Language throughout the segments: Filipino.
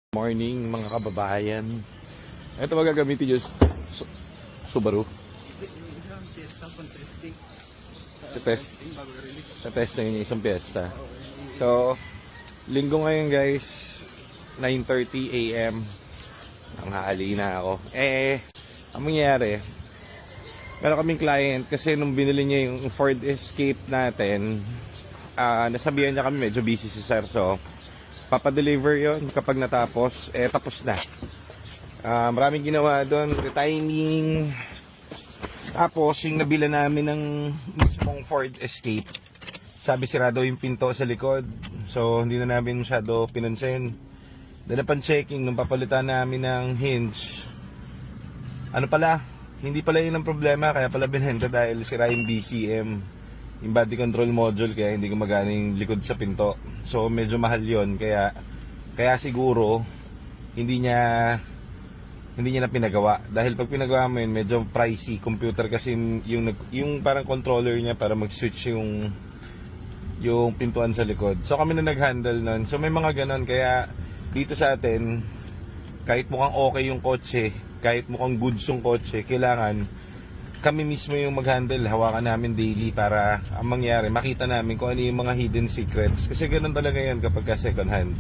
Morning mga kababayan. Ito magagamitin yung Subaru. Sa test na yun yung isang Fiesta. So, linggo ngayon guys, 9:30 AM. Nanghahali na ako. Ang mangyayari, meron kaming client kasi nung binili niya yung Ford Escape natin, nasabihan niya kami medyo busy si sir. So, papadeliver yon kapag natapos, tapos na. Maraming ginawa doon, retiming. Tapos, yung nabila namin ng mismong Ford Escape, sabi sirado yung pinto sa likod. So, hindi na namin masyado pinansin. Dahil pan-checking, nung papalitan namin ng hinge, hindi pala yun ang problema, kaya pala binenta dahil sira yung BCM, yung body control module, kaya hindi gumagana yung likod sa pinto. So medyo mahal yon, kaya siguro hindi niya na pinagawa. Dahil pag pinagawa mo yun, medyo pricey. Computer kasi yung parang controller niya para mag-switch yung pintuan sa likod. So kami na nag-handle nun. So may mga ganon, kaya dito sa atin, kahit mukhang okay yung kotse, kahit mukhang goods yung kotse, kailangan kami mismo yung mag-handle, hawakan namin daily para ang mangyari, makita namin kung ano yung mga hidden secrets. Kasi ganun talaga yan kapag ka second hand.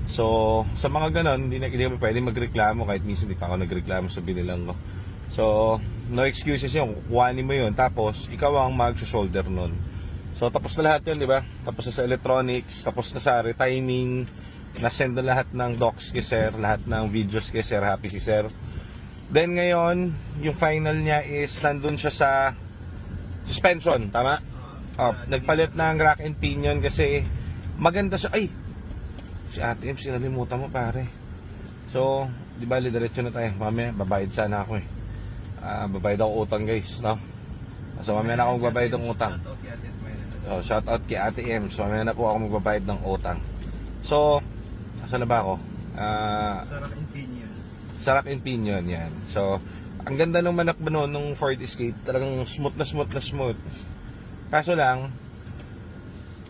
So, sa mga ganun, hindi kami pwede magreklamo, kahit minsan di pa ako nagreklamo sa binilang ko. So, no excuses yun, kuhanin mo yun, tapos ikaw ang mag-shoulder nun. So, tapos na lahat yun, di ba? Tapos na sa electronics, tapos na sa retiming, na-send na lahat ng docs kay sir, lahat ng videos kay sir, happy si sir. Then ngayon, yung final niya is nandun siya sa suspension, tama? Nagpalit ng rack and pinion kasi maganda siya. Ay, si Ate M, sinalimutan mo pare. So, di ba, diretso na tayo. Mamaya, babayad sana ako eh. Babayad ako utang guys, no? So, mamaya na ako magbabayad ng utang. So, shout out kay Ate M. So, mamaya na po ako magbabayad ng utang. So, asan na ba ako? Sa rack and pinion, yan. So, ang ganda ng manakbo noon, nung Ford Escape, talagang smooth na smooth. Kaso lang,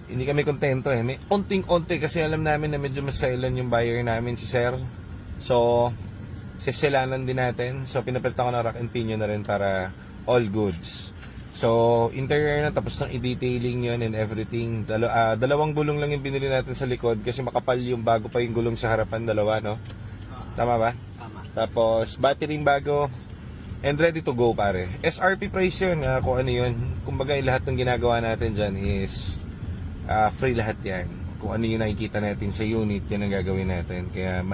hindi kami kontento eh. May unting-unti kasi alam namin na medyo maselan yung buyer namin, si sir. So, sisilanan din natin. So, pinapalitan ko ng rack and pinion na rin para all goods. So, interior na, tapos ng i-detailing yun and everything. Dalawang gulong lang yung binili natin sa likod kasi makapal yung bago pa yung gulong sa harapan, dalawa, no? Tama ba? Tapos, battery bago and ready to go pare. SRP price yun, kung ano yun. Kumbaga, lahat ng ginagawa natin dyan is free lahat yan. Kung ano yung nakikita natin sa unit, yan ang gagawin natin. Kaya